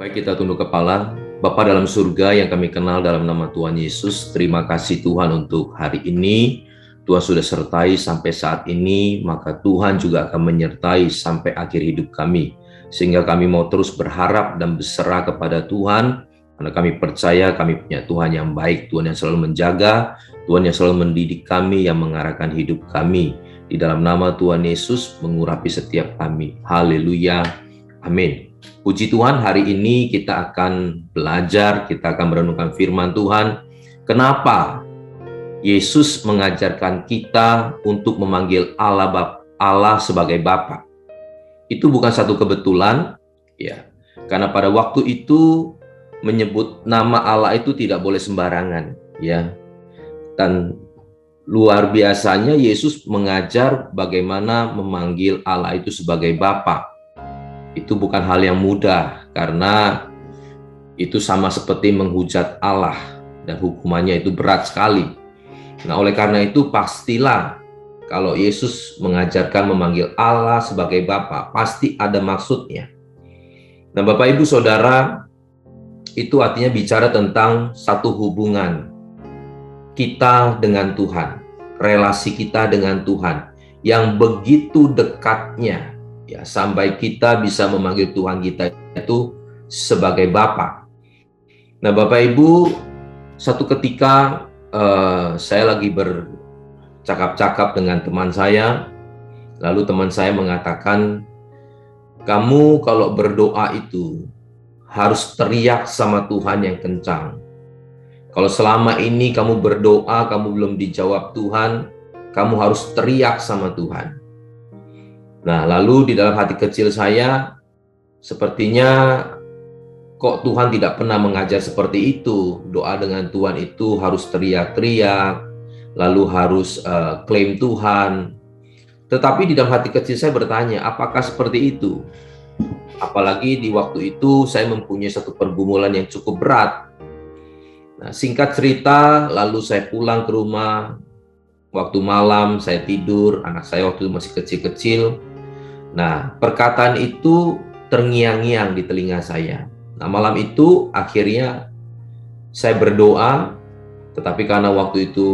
Baik, kita tunduk kepala. Bapa dalam surga yang kami kenal dalam nama Tuhan Yesus, terima kasih Tuhan untuk hari ini. Tuhan sudah sertai sampai saat ini, maka Tuhan juga akan menyertai sampai akhir hidup kami. Sehingga kami mau terus berharap dan berserah kepada Tuhan, karena kami percaya kami punya Tuhan yang baik, Tuhan yang selalu menjaga, Tuhan yang selalu mendidik kami, yang mengarahkan hidup kami. Di dalam nama Tuhan Yesus mengurapi setiap kami. Haleluya. Amin. Puji Tuhan, hari ini kita akan belajar, kita akan merenungkan firman Tuhan. Kenapa Yesus mengajarkan kita untuk memanggil Allah sebagai Bapa? Itu bukan satu kebetulan, ya. Karena pada waktu itu menyebut nama Allah itu tidak boleh sembarangan, ya. Dan luar biasanya Yesus mengajar bagaimana memanggil Allah itu sebagai Bapa. Itu bukan hal yang mudah, karena itu sama seperti menghujat Allah dan hukumannya itu berat sekali. Nah, oleh karena itu pastilah kalau Yesus mengajarkan memanggil Allah sebagai Bapa, pasti ada maksudnya. Nah, Bapak Ibu Saudara, itu artinya bicara tentang satu hubungan kita dengan Tuhan, relasi kita dengan Tuhan yang begitu dekatnya, ya, sampai kita bisa memanggil Tuhan kita itu sebagai Bapa. Nah, Bapak Ibu, satu ketika saya lagi bercakap-cakap dengan teman saya, lalu teman saya mengatakan, kamu kalau berdoa itu harus teriak sama Tuhan yang kencang. Kalau selama ini kamu berdoa, kamu belum dijawab Tuhan, kamu harus teriak sama Tuhan. Nah, lalu di dalam hati kecil saya, sepertinya kok Tuhan tidak pernah mengajar seperti itu. Doa dengan Tuhan itu harus teriak-teriak, lalu harus klaim Tuhan. Tetapi di dalam hati kecil saya bertanya, apakah seperti itu? Apalagi di waktu itu saya mempunyai satu pergumulan yang cukup berat. Nah, singkat cerita, lalu saya pulang ke rumah. Waktu malam saya tidur, anak saya waktu itu masih kecil-kecil. Nah, perkataan itu terngiang-ngiang di telinga saya. Nah, malam itu akhirnya saya berdoa, tetapi karena waktu itu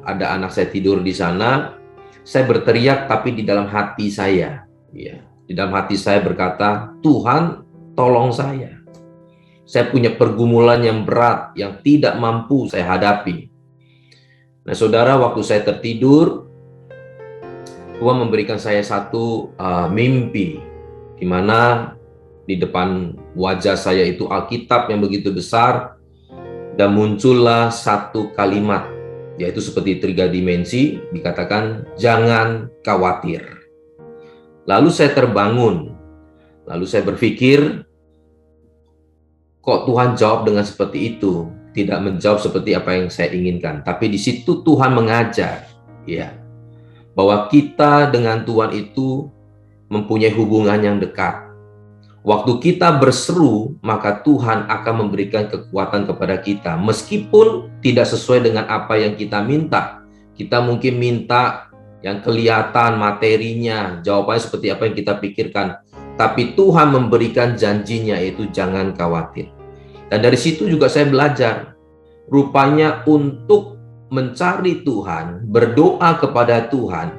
ada anak saya tidur di sana, saya berteriak tapi di dalam hati saya, ya, di dalam hati saya berkata, Tuhan tolong saya. Saya punya pergumulan yang berat, yang tidak mampu saya hadapi. Nah, saudara, waktu saya tertidur, Tuhan memberikan saya satu mimpi, di mana di depan wajah saya itu Alkitab yang begitu besar, dan muncullah satu kalimat, yaitu seperti 3 dimensi, dikatakan, jangan khawatir. Lalu saya terbangun, lalu saya berpikir, kok Tuhan jawab dengan seperti itu, tidak menjawab seperti apa yang saya inginkan. Tapi di situ Tuhan mengajar, ya, bahwa kita dengan Tuhan itu mempunyai hubungan yang dekat. Waktu kita berseru, maka Tuhan akan memberikan kekuatan kepada kita. Meskipun tidak sesuai dengan apa yang kita minta. Kita mungkin minta yang kelihatan materinya, jawabannya seperti apa yang kita pikirkan. Tapi Tuhan memberikan janjinya, yaitu jangan khawatir. Dan dari situ juga saya belajar. Rupanya untuk mencari Tuhan, berdoa kepada Tuhan,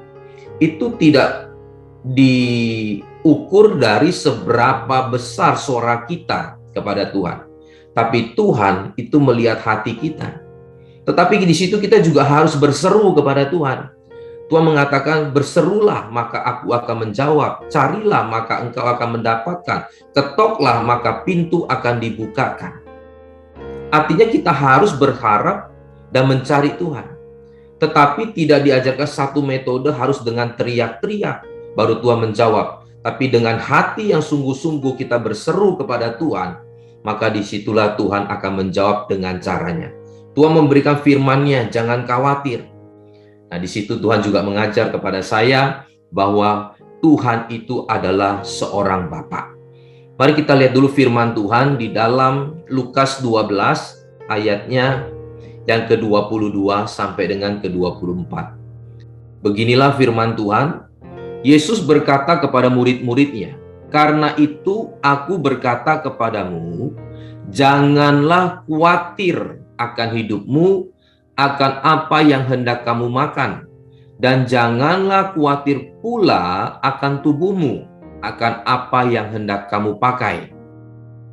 itu tidak diukur dari seberapa besar suara kita kepada Tuhan. Tapi Tuhan itu melihat hati kita. Tetapi di situ kita juga harus berseru kepada Tuhan. Tuhan mengatakan, berserulah maka aku akan menjawab, carilah maka engkau akan mendapatkan, ketoklah maka pintu akan dibukakan. Artinya kita harus berharap dan mencari Tuhan. Tetapi tidak diajarkan satu metode harus dengan teriak-teriak baru Tuhan menjawab. Tapi dengan hati yang sungguh-sungguh kita berseru kepada Tuhan, maka disitulah Tuhan akan menjawab dengan caranya. Tuhan memberikan firman-Nya, jangan khawatir. Nah, di situ Tuhan juga mengajar kepada saya bahwa Tuhan itu adalah seorang Bapa. Mari kita lihat dulu firman Tuhan di dalam Lukas 12 ayatnya yang ke-22 sampai dengan ke-24. Beginilah firman Tuhan. Yesus berkata kepada murid-muridnya, Karena itu aku berkata kepadamu, janganlah khawatir akan hidupmu, akan apa yang hendak kamu makan, dan janganlah khawatir pula akan tubuhmu, akan apa yang hendak kamu pakai.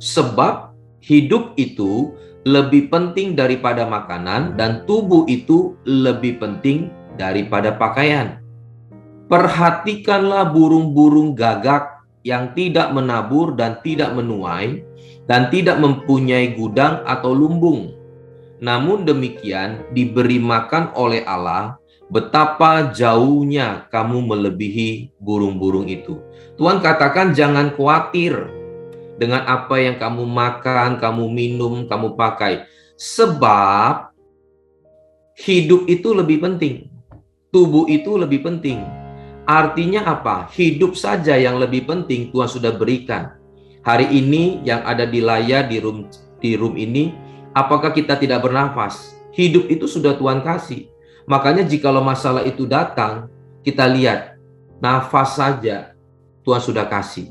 Sebab hidup itu lebih penting daripada makanan, dan tubuh itu lebih penting daripada pakaian. Perhatikanlah burung-burung gagak yang tidak menabur dan tidak menuai, dan tidak mempunyai gudang atau lumbung. Namun demikian diberi makan oleh Allah, betapa jauhnya kamu melebihi burung-burung itu. Tuhan katakan jangan khawatir dengan apa yang kamu makan, kamu minum, kamu pakai. Sebab hidup itu lebih penting. Tubuh itu lebih penting. Artinya apa? Hidup saja yang lebih penting Tuhan sudah berikan. Hari ini yang ada di layar di room ini, apakah kita tidak bernafas? Hidup itu sudah Tuhan kasih. Makanya jikalau masalah itu datang, kita lihat, nafas saja Tuhan sudah kasih.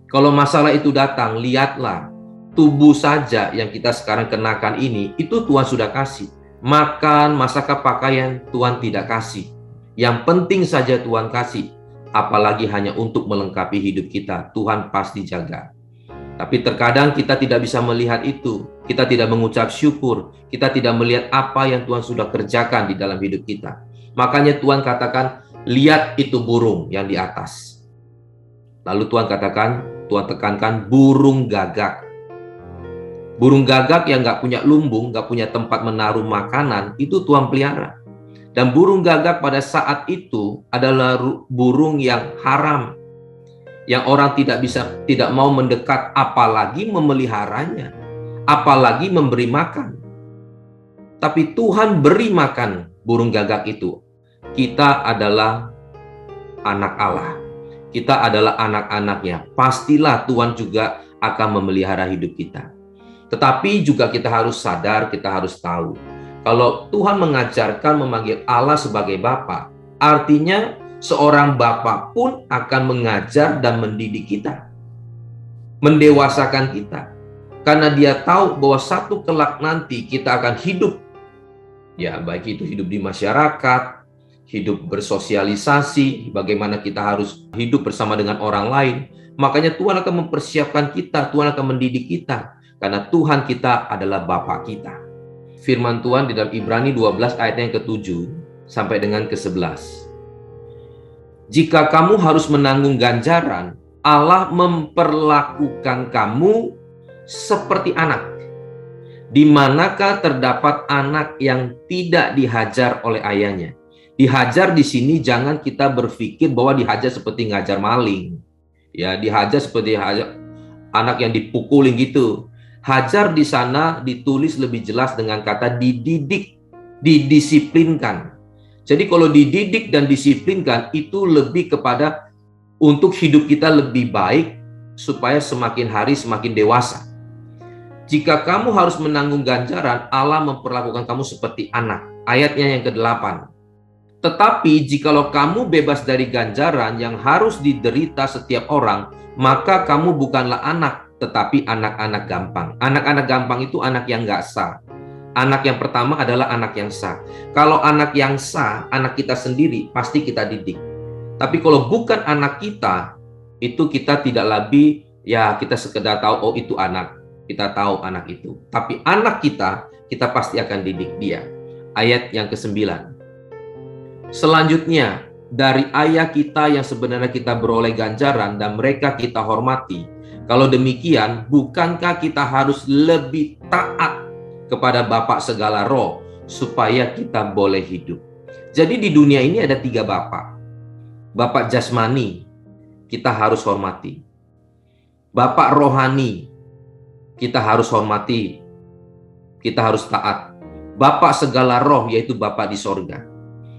Kalau masalah itu datang, lihatlah, tubuh saja yang kita sekarang kenakan ini, itu Tuhan sudah kasih. Makan, masakan, pakaian, Tuhan tidak kasih. Yang penting saja Tuhan kasih, apalagi hanya untuk melengkapi hidup kita, Tuhan pasti jaga. Tapi terkadang kita tidak bisa melihat itu, kita tidak mengucap syukur, kita tidak melihat apa yang Tuhan sudah kerjakan di dalam hidup kita. Makanya Tuhan katakan, lihat itu burung yang di atas. Lalu Tuhan katakan, Tuhan tekankan burung gagak. Burung gagak yang gak punya lumbung, gak punya tempat menaruh makanan, itu Tuhan pelihara. Dan burung gagak pada saat itu adalah burung yang haram, yang orang tidak mau mendekat, apalagi memeliharanya, apalagi memberi makan. Tapi Tuhan beri makan burung gagak itu. Kita adalah anak Allah, kita adalah anak-anaknya. Pastilah Tuhan juga akan memelihara hidup kita. Tetapi juga kita harus sadar, kita harus tahu, kalau Tuhan mengajarkan memanggil Allah sebagai Bapa, artinya seorang Bapa pun akan mengajar dan mendidik kita, mendewasakan kita. Karena dia tahu bahwa satu kelak nanti kita akan hidup, ya baik itu hidup di masyarakat, hidup bersosialisasi, bagaimana kita harus hidup bersama dengan orang lain. Makanya Tuhan akan mempersiapkan kita, Tuhan akan mendidik kita, karena Tuhan kita adalah Bapa kita. Firman Tuhan di dalam Ibrani 12 ayat yang ke-7 sampai dengan ke-11. Jika kamu harus menanggung ganjaran, Allah memperlakukan kamu seperti anak. Di manakah terdapat anak yang tidak dihajar oleh ayahnya? Dihajar di sini jangan kita berpikir bahwa dihajar seperti ngajar maling. Ya, dihajar seperti anak yang dipukulin gitu. Hajar di sana ditulis lebih jelas dengan kata dididik, didisiplinkan. Jadi kalau dididik dan disiplinkan itu lebih kepada untuk hidup kita lebih baik supaya semakin hari semakin dewasa. Jika kamu harus menanggung ganjaran, Allah memperlakukan kamu seperti anak. Ayatnya yang ke-8. Tetapi jikalau kamu bebas dari ganjaran yang harus diderita setiap orang, maka kamu bukanlah anak, tetapi anak-anak gampang. Anak-anak gampang itu anak yang gak sah. Anak yang pertama adalah anak yang sah. Kalau anak yang sah, anak kita sendiri, pasti kita didik. Tapi kalau bukan anak kita, itu kita tidak lebih, ya kita sekedar tahu, oh itu anak. Kita tahu anak itu. Tapi anak kita pasti akan didik dia. Ayat yang ke-9. Selanjutnya, dari ayah kita yang sebenarnya kita beroleh ganjaran dan mereka kita hormati. Kalau demikian, bukankah kita harus lebih taat kepada Bapa segala roh supaya kita boleh hidup? Jadi di dunia ini ada 3 Bapa. Bapa jasmani, kita harus hormati. Bapa rohani, kita harus hormati. Kita harus taat. Bapa segala roh, yaitu Bapa di sorga.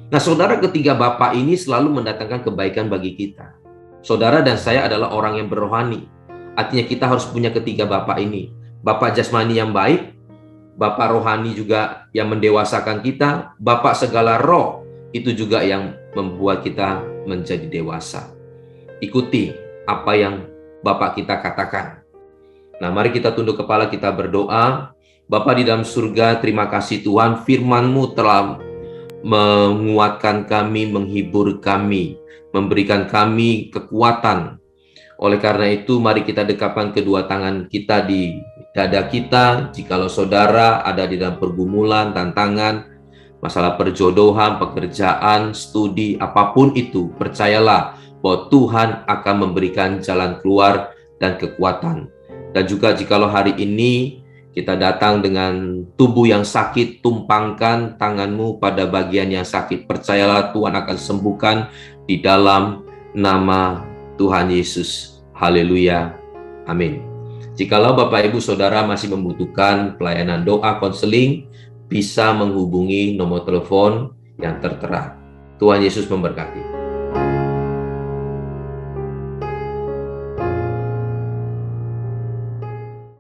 Nah, saudara, ketiga Bapa ini selalu mendatangkan kebaikan bagi kita. Saudara dan saya adalah orang yang berrohani. Artinya kita harus punya ketiga Bapa ini. Bapa jasmani yang baik, Bapa rohani juga yang mendewasakan kita, Bapa segala roh itu juga yang membuat kita menjadi dewasa. Ikuti apa yang Bapa kita katakan. Nah, mari kita tunduk kepala, kita berdoa. Bapa di dalam surga, terima kasih Tuhan, firman-Mu telah menguatkan kami, menghibur kami, memberikan kami kekuatan. Oleh karena itu, mari kita dekapkan kedua tangan kita di dada kita. Jikalau saudara ada di dalam pergumulan, tantangan, masalah perjodohan, pekerjaan, studi, apapun itu, percayalah bahwa Tuhan akan memberikan jalan keluar dan kekuatan. Dan juga jikalau hari ini kita datang dengan tubuh yang sakit, tumpangkan tanganmu pada bagian yang sakit. Percayalah Tuhan akan sembuhkan di dalam nama Tuhan Yesus. Haleluya. Amin. Jikalau Bapak Ibu Saudara masih membutuhkan pelayanan doa konseling, bisa menghubungi nomor telepon yang tertera. Tuhan Yesus memberkati.